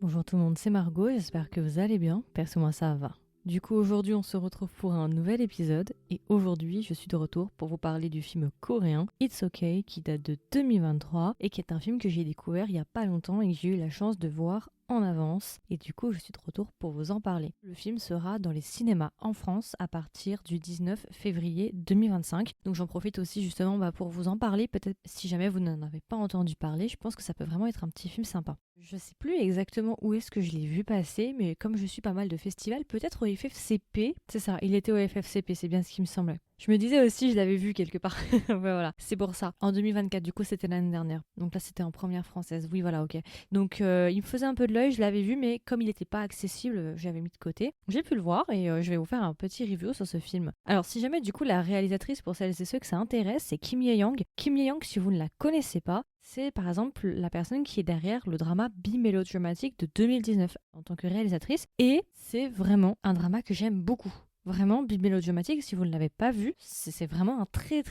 Bonjour tout le monde, c'est Margot, j'espère que vous allez bien, perso moi ça va. Du coup aujourd'hui on se retrouve pour un nouvel épisode et aujourd'hui je suis de retour pour vous parler du film coréen It's Okay qui date de 2023 et qui est un film que j'ai découvert il y a pas longtemps et que j'ai eu la chance de voir en avance et du coup je suis de retour pour vous en parler. Le film sera dans les cinémas en France à partir du 19 février 2025, donc j'en profite aussi justement pour vous en parler, peut-être si jamais vous n'en avez pas entendu parler, je pense que ça peut vraiment être un petit film sympa. Je sais plus exactement où est-ce que je l'ai vu passer, mais comme je suis pas mal de festivals, peut-être au FFCP, c'est ça, il était au FFCP, c'est bien ce qui me semblait. Je me disais aussi, je l'avais vu quelque part. Ouais, voilà, c'est pour ça. En 2024, du coup, c'était l'année dernière. Donc là, c'était en première française. Oui, voilà, ok. Donc, il me faisait un peu de l'œil, je l'avais vu, mais comme il n'était pas accessible, j'avais mis de côté. J'ai pu le voir et je vais vous faire un petit review sur ce film. Alors, si jamais, du coup, la réalisatrice, pour celles et ceux que ça intéresse, c'est Kim Ye-young. Kim Ye-young, si vous ne la connaissez pas, c'est par exemple la personne qui est derrière le drama Bi-Mélodramatique de 2019 en tant que réalisatrice. Et c'est vraiment un drama que j'aime beaucoup. Vraiment, Bi-Mélodramatique, si vous ne l'avez pas vu, c'est vraiment un très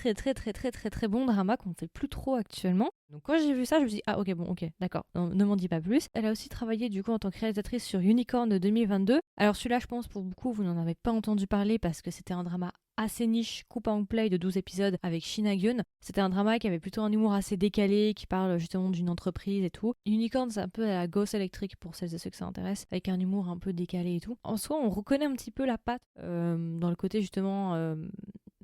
bon drama qu'on ne fait plus trop actuellement. Donc quand j'ai vu ça, je me suis dit, ah ok, bon, ok, d'accord, ne m'en dis pas plus. Elle a aussi travaillé du coup en tant que réalisatrice sur Unicorn de 2022. Alors celui-là, je pense pour beaucoup, vous n'en avez pas entendu parler parce que c'était un drama assez niche, coupe and play de 12 épisodes avec Shin Ha-gyun. C'était un drama qui avait plutôt un humour assez décalé, qui parle justement d'une entreprise et tout. Unicorn, c'est un peu à la Ghost Electric pour celles et ceux que ça intéresse, avec un humour un peu décalé et tout. En soi, on reconnaît un petit peu la patte dans le côté justement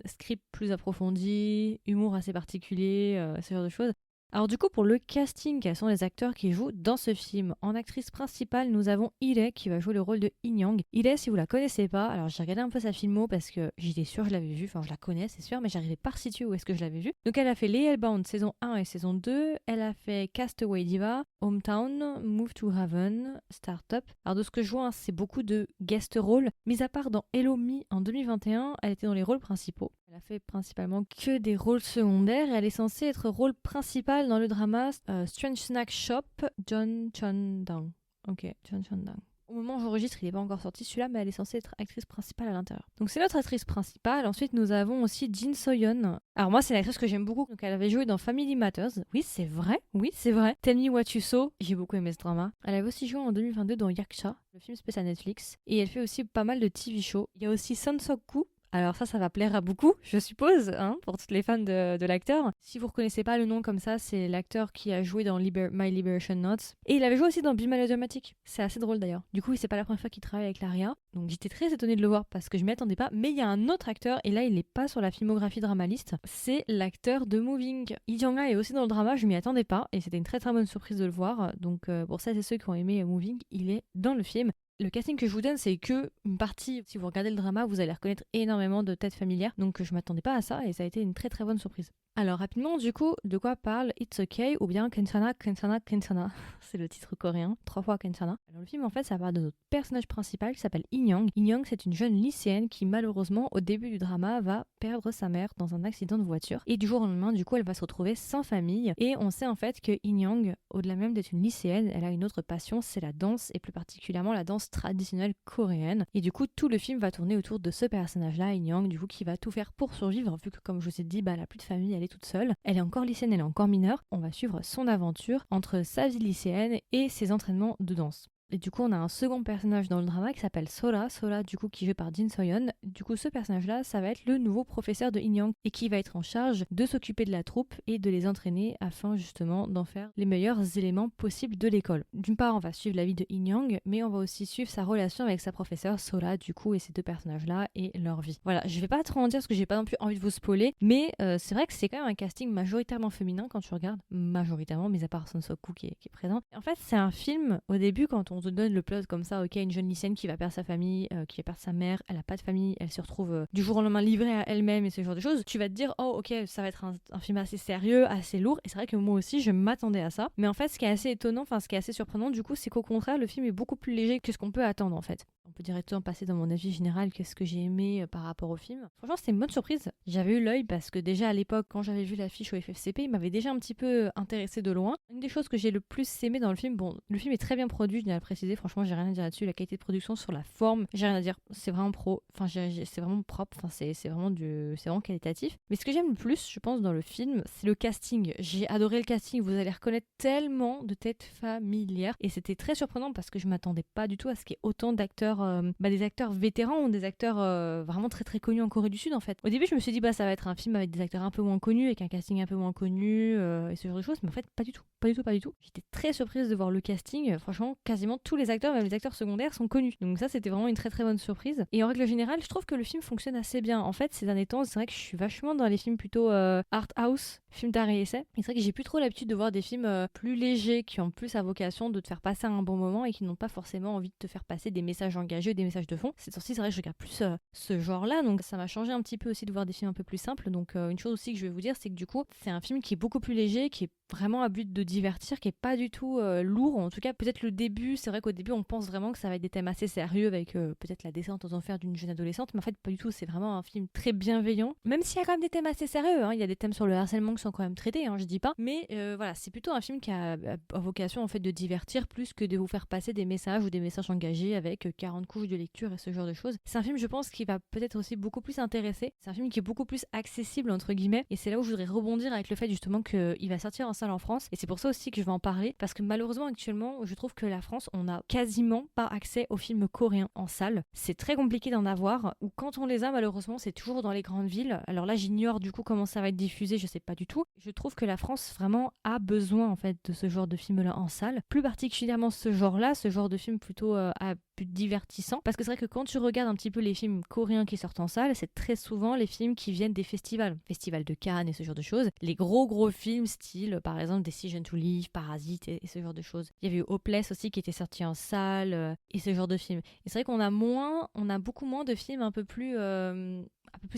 script plus approfondi, humour assez particulier, ce genre de choses. Alors du coup, pour le casting, quels sont les acteurs qui jouent dans ce film? En actrice principale, nous avons Ile qui va jouer le rôle de In-young. Ile, si vous la connaissez pas, alors j'ai regardé un peu sa filmo parce que j'étais sûre que je l'avais vue, enfin je la connais c'est sûr, mais j'arrivais pas à resituer où est-ce que je l'avais vue. Donc elle a fait Les Hellbound saison 1 et saison 2, elle a fait Castaway Diva, Hometown, Move to Haven, Startup. Alors de ce que je vois, c'est beaucoup de guest roles, mis à part dans Hello Me en 2021, elle était dans les rôles principaux. Elle a fait principalement que des rôles secondaires et elle est censée être rôle principal dans le drama Strange Snack Shop, John Chon-dang. Ok, John Chon-dang. Au moment où j'enregistre, il n'est pas encore sorti celui-là, mais elle est censée être actrice principale à l'intérieur. Donc c'est notre actrice principale. Ensuite, nous avons aussi Jin So-yeon. Alors moi, c'est l'actrice que j'aime beaucoup. Donc elle avait joué dans Family Matters. Oui, c'est vrai. Oui, c'est vrai. Tell Me What You Saw. J'ai beaucoup aimé ce drama. Elle avait aussi joué en 2022 dans Yaksha, le film spécial Netflix. Et elle fait aussi pas mal de TV shows. Il y a aussi Son Sok-koo. Alors ça va plaire à beaucoup, je suppose, hein, pour toutes les fans de l'acteur. Si vous reconnaissez pas le nom comme ça, c'est l'acteur qui a joué dans My Liberation Notes. Et il avait joué aussi dans Be Melodramatic. C'est assez drôle d'ailleurs. Du coup, c'est pas la première fois qu'il travaille avec Laria. Donc j'étais très étonnée de le voir parce que je m'y attendais pas. Mais il y a un autre acteur, et là il est pas sur la filmographie Dramalist. C'est l'acteur de Moving. Lee Jong-ha est aussi dans le drama, je m'y attendais pas. Et c'était une très bonne surprise de le voir. Donc pour celles et ceux qui ont aimé Moving, il est dans le film. Le casting que je vous donne, c'est que une partie. Si vous regardez le drama, vous allez reconnaître énormément de têtes familières. Donc je m'attendais pas à ça et ça a été une très bonne surprise. Alors rapidement, du coup, de quoi parle It's Okay ou bien Kensana, Kensana, Kensana. C'est le titre coréen, 3 fois Kensana. Alors le film, en fait, ça parle de notre personnage principal qui s'appelle In-young. In-young, c'est une jeune lycéenne qui, malheureusement, au début du drama, va perdre sa mère dans un accident de voiture. Et du jour au lendemain, du coup, elle va se retrouver sans famille. Et on sait en fait que In-young, au-delà même d'être une lycéenne, elle a une autre passion, c'est la danse, et plus particulièrement la danse traditionnelle coréenne. Et du coup, tout le film va tourner autour de ce personnage-là, In-young, du coup, qui va tout faire pour survivre, vu que, comme je vous ai dit, elle a plus de famille, elle est toute seule. Elle est encore lycéenne, elle est encore mineure. On va suivre son aventure entre sa vie lycéenne et ses entraînements de danse. Et du coup, on a un second personnage dans le drama qui s'appelle Sola. Sola, du coup, qui est joué par Jin So-yeon. Du coup, ce personnage-là, ça va être le nouveau professeur de In-young et qui va être en charge de s'occuper de la troupe et de les entraîner afin justement d'en faire les meilleurs éléments possibles de l'école. D'une part, on va suivre la vie de In-young, mais on va aussi suivre sa relation avec sa professeure Sola, du coup, et ces deux personnages-là et leur vie. Voilà, je vais pas trop en dire parce que j'ai pas non plus envie de vous spoiler, mais c'est vrai que c'est quand même un casting majoritairement féminin quand tu regardes, majoritairement, mis à part Son Sok-koo qui est présent. Et en fait, c'est un film, au début, quand on te donne le plot comme ça, ok, une jeune lycéenne qui va perdre sa famille, qui va perdre sa mère, elle a pas de famille, elle se retrouve du jour au lendemain livrée à elle-même et ce genre de choses, tu vas te dire, oh ok, ça va être un film assez sérieux, assez lourd, et c'est vrai que moi aussi je m'attendais à ça, mais en fait ce qui est assez étonnant, enfin ce qui est assez surprenant du coup, c'est qu'au contraire le film est beaucoup plus léger que ce qu'on peut attendre en fait. on peut directement passer dans mon avis général, qu'est-ce que j'ai aimé par rapport au film. Franchement, c'était une bonne surprise. J'avais eu l'œil parce que déjà à l'époque, quand j'avais vu l'affiche au FFCP, il m'avait déjà un petit peu intéressé de loin. Une des choses que j'ai le plus aimé dans le film, bon, le film est très bien produit, je tiens à le préciser, franchement, j'ai rien à dire là-dessus. La qualité de production sur la forme, j'ai rien à dire. C'est vraiment pro, enfin, c'est vraiment propre, enfin, c'est vraiment qualitatif. Mais ce que j'aime le plus, je pense, dans le film, c'est le casting. J'ai adoré le casting, vous allez reconnaître tellement de têtes familières et c'était très surprenant parce que je m'attendais pas du tout à ce qu'il y ait autant d'acteurs, des acteurs vétérans ou des acteurs vraiment très très connus en Corée du Sud en fait. Au début, je me suis dit ça va être un film avec des acteurs un peu moins connus, avec un casting un peu moins connu et ce genre de choses, mais en fait pas du tout. Pas du tout. J'étais très surprise de voir le casting. Franchement, quasiment tous les acteurs, même les acteurs secondaires, sont connus. Donc ça, c'était vraiment une très très bonne surprise. Et en règle générale, je trouve que le film fonctionne assez bien. En fait, ces derniers temps, c'est vrai que je suis vachement dans les films plutôt art house, films d'art et essai. Et c'est vrai que j'ai plus trop l'habitude de voir des films plus légers, qui ont plus à vocation de te faire passer un bon moment et qui n'ont pas forcément envie de te faire passer des messages engagés ou des messages de fond. C'est vrai que je regarde plus ce genre-là, donc ça m'a changé un petit peu aussi de voir des films un peu plus simples. Donc une chose aussi que je vais vous dire, c'est que du coup, c'est un film qui est beaucoup plus léger, qui est vraiment à but de divertir, qui est pas du tout lourd. En tout cas, peut-être le début, c'est vrai qu'au début, on pense vraiment que ça va être des thèmes assez sérieux avec peut-être la descente aux enfers d'une jeune adolescente, mais en fait, pas du tout. C'est vraiment un film très bienveillant, même s'il y a quand même des thèmes assez sérieux. Il y a des thèmes sur le harcèlement qui sont quand même traités, je dis pas. Mais voilà, c'est plutôt un film qui a vocation en fait de divertir plus que de vous faire passer des messages ou des messages engagés avec 40 couches de lecture et ce genre de choses. C'est un film, je pense, qui va peut-être aussi beaucoup plus intéresser. C'est un film qui est beaucoup plus accessible entre guillemets, et c'est là où je voudrais rebondir avec le fait justement qu'il va sortir en salle en France. Et c'est pour ça aussi que je vais en parler, parce que malheureusement actuellement, je trouve que la France, on n'a quasiment pas accès aux films coréens en salle. C'est très compliqué d'en avoir, ou quand on les a, malheureusement, c'est toujours dans les grandes villes. Alors là, j'ignore du coup comment ça va être diffusé, je sais pas du tout. Je trouve que la France vraiment a besoin en fait de ce genre de film-là en salle, plus particulièrement ce genre-là, ce genre de film plutôt à but divertissant, parce que c'est vrai que quand tu regardes un petit peu les films coréens qui sortent en salle, c'est très souvent les films qui viennent des festivals de Cannes et ce genre de choses, les gros films style par exemple Decision to Live, Parasite et ce genre de choses. Il y avait eu Hopeless aussi qui était sorti en salle et ce genre de films. Et c'est vrai qu'on a beaucoup moins de films un peu plus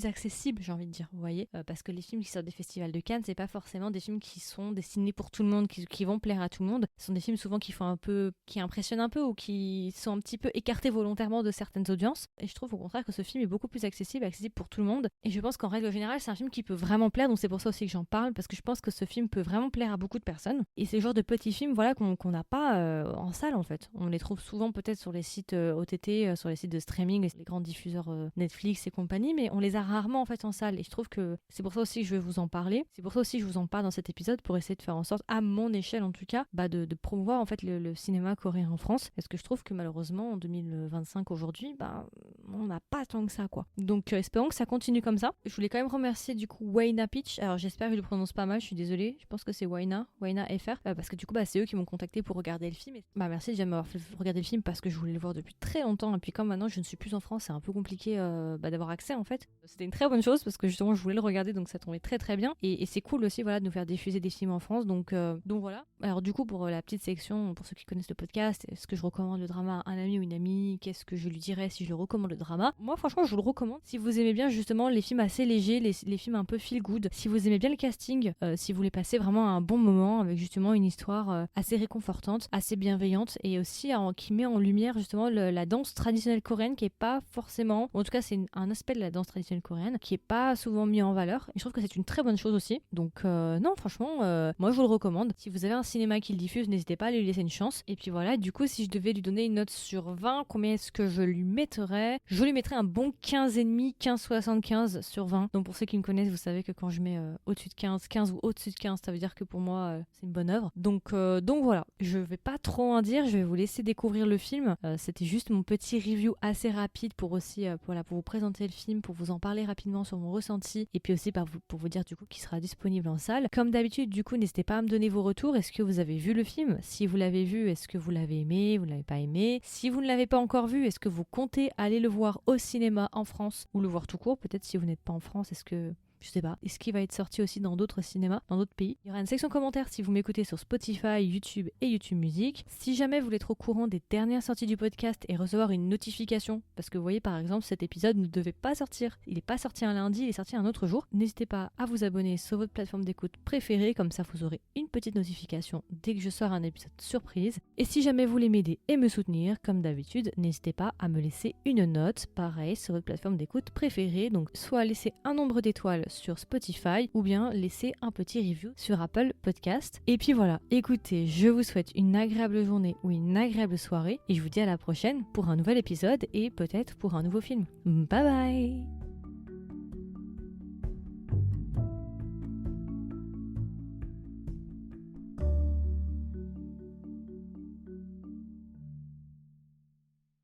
accessibles, j'ai envie de dire, vous voyez, parce que les films qui sortent des festivals de Cannes, c'est pas forcément des films qui sont destinés pour tout le monde, qui vont plaire à tout le monde. Ce sont des films souvent qui impressionnent un peu ou qui sont un petit peu écartés volontairement de certaines audiences. Et je trouve au contraire que ce film est beaucoup plus accessible pour tout le monde. Et je pense qu'en règle générale, c'est un film qui peut vraiment plaire, donc c'est pour ça aussi que j'en parle, parce que je pense que ce film peut vraiment plaire à beaucoup de personnes. Et c'est le genre de petits films, voilà, qu'on n'a pas en salle en fait. On les trouve souvent peut-être sur les sites OTT, sur les sites de streaming, les grands diffuseurs Netflix et compagnie, mais on les a rarement en fait en salle. Et je trouve que c'est pour ça aussi que je vais vous en parler. C'est pour ça aussi que je vous en parle dans cet épisode, pour essayer de faire en sorte, à mon échelle en tout cas, de promouvoir en fait le cinéma coréen en France. Parce que je trouve que malheureusement en 2025 aujourd'hui, on n'a pas tant que ça quoi. Donc espérons que ça continue comme ça. Je voulais quand même remercier du coup Wayna Pitch. Alors j'espère que je le prononce pas mal, je suis désolée. Je pense que c'est Wayna FR, parce que du coup c'est eux qui m'ont contacté pour regarder le film. Et, merci déjà de m'avoir fait regarder le film parce que je voulais le voir depuis très longtemps. Et puis comme maintenant je ne suis plus en France, c'est un peu compliqué d'avoir accès en fait. C'était une très bonne chose parce que justement je voulais le regarder, donc ça tombait très très bien. Et c'est cool aussi voilà de nous faire diffuser des films en France. Donc voilà. Alors du coup pour la petite section, pour ceux qui connaissent le podcast, est-ce que je recommande le drama à un ami ou une amie? Qu'est-ce que je lui dirais si je le recommande le drama? Moi franchement je vous le recommande si vous aimez bien justement les films assez légers, les films un peu feel good, si vous aimez bien le casting, si vous voulez passer vraiment un bon moment avec justement une histoire assez réconfortante, assez bienveillante et aussi qui met en lumière justement la danse traditionnelle coréenne qui est pas forcément, en tout cas c'est un aspect de la danse traditionnelle coréenne qui est pas souvent mis en valeur et je trouve que c'est une très bonne chose aussi. Donc non franchement moi je vous le recommande. Si vous avez un cinéma qui le diffuse, n'hésitez pas à lui laisser une chance. Et puis voilà, du coup si je devais lui donner une note sur 20, combien est-ce que je lui mettrais? Je lui mettrais un bon 15,5, 15,75 sur 20. Donc pour ceux qui me connaissent, vous savez que quand je mets au-dessus de 15 ou au-dessus de 15, ça veut dire que pour moi c'est une bonne œuvre. Donc voilà, je vais pas trop en dire, je vais vous laisser découvrir le film. C'était juste mon petit review assez rapide pour aussi pour vous présenter le film, pour vous en parler rapidement sur mon ressenti et puis aussi pour vous dire du coup qu'il sera disponible en salle. Comme d'habitude, du coup, n'hésitez pas à me donner vos retours. Est-ce que vous avez vu le film? Si vous l'avez vu, est-ce que vous l'avez aimé? Vous l'avez pas aimé? Si vous ne l'avez pas encore vu, est-ce que vous comptez aller le voir au cinéma en France ou le voir tout court? Peut-être si vous n'êtes pas en France, est-ce que Je sais pas. Est-ce qu'il va être sorti aussi dans d'autres cinémas, dans d'autres pays? Il y aura une section commentaires si vous m'écoutez sur Spotify, YouTube et YouTube Music. Si jamais vous voulez être au courant des dernières sorties du podcast et recevoir une notification, parce que vous voyez par exemple cet épisode ne devait pas sortir, il n'est pas sorti un lundi, il est sorti un autre jour, n'hésitez pas à vous abonner sur votre plateforme d'écoute préférée, comme ça vous aurez une petite notification dès que je sors un épisode surprise. Et si jamais vous voulez m'aider et me soutenir, comme d'habitude, n'hésitez pas à me laisser une note, pareil sur votre plateforme d'écoute préférée, donc soit laisser un nombre d'étoiles sur Spotify ou bien laisser un petit review sur Apple Podcast. Et puis voilà, écoutez, je vous souhaite une agréable journée ou une agréable soirée et je vous dis à la prochaine pour un nouvel épisode et peut-être pour un nouveau film. Bye bye!